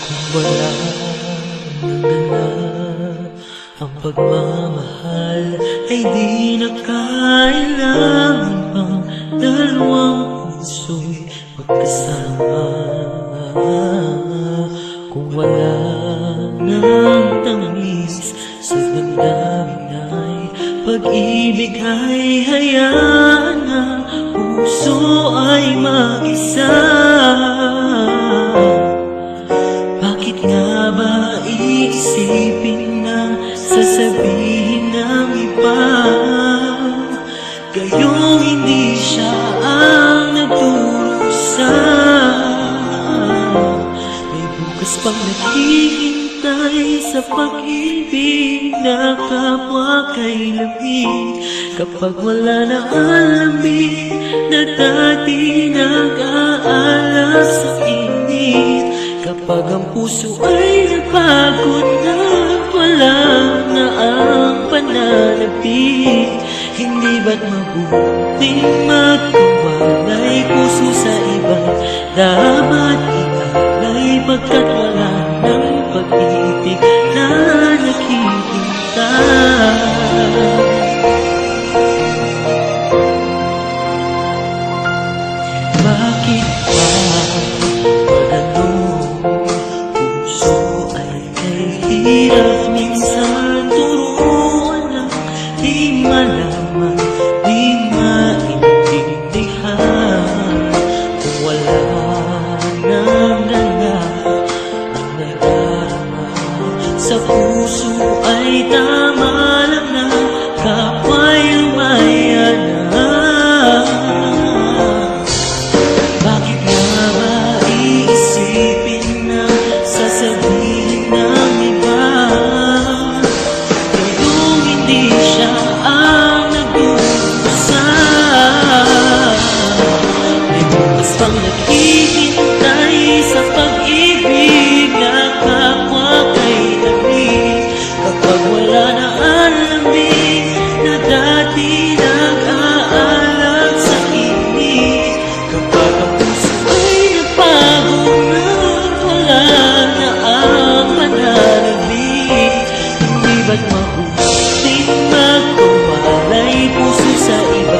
Kung wala nang gana ang pagmamahal, ay di na kailangan pang dalawang puso'y magkasama. Kung wala nang tamis sa damdamin ay pag-ibig ay hayaan na puso ay mag-isa. Bakit nga ba iisipin na sasabihin ng iba, gayong hindi siya ang nagdurusa? May bukas pang naghihintay sa pag-ibig na kapwa kay lamig. Kapag wala na ang lamig na dati nag-aalab sa init, kapag ang puso ay napagod na wala na ang pananabik, hindi ba't mabuting magkawalay puso sa iba? Dapat ialay pagkat wala ng pag-ibig na naghihintay. Bakit ba hirap minsan turuan ng di malaman, di maintindihan? Kung wala nang gana ang nadarama sa puso, ay tama lang na kapwa'y lumaya na. Bakit nga ba iisipin na sasabihin ng pang naghihintay sa pag-ibig na kapwa kay lamig? Kapag wala na ang lamig na dati nag-aalab sa init, kapag ang puso ay napagod na wala na ang pananabik, hindi ba't mabuting magkawalay puso sa iba?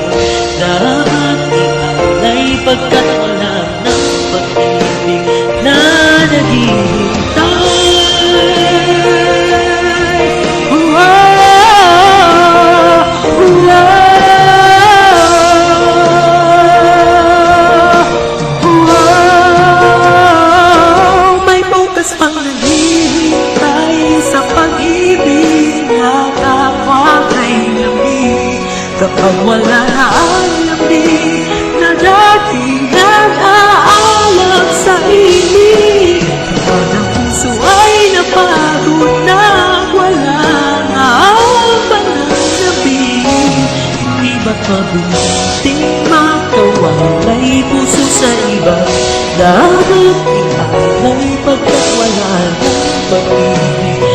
Dapat ialay pagkat wala ng pag-ibig na naghihintay. May bukas pang naghihintay sa pag-ibig na kapwa kay lamig. Kapag wala na ang lamig na dati nag-aalab sa init, kapag ang puso ay napagod na wala na ang pananabik, hindi ba't mabuting makawalay puso sa iba? Dapat ialay pagkat wala ng pag-ibig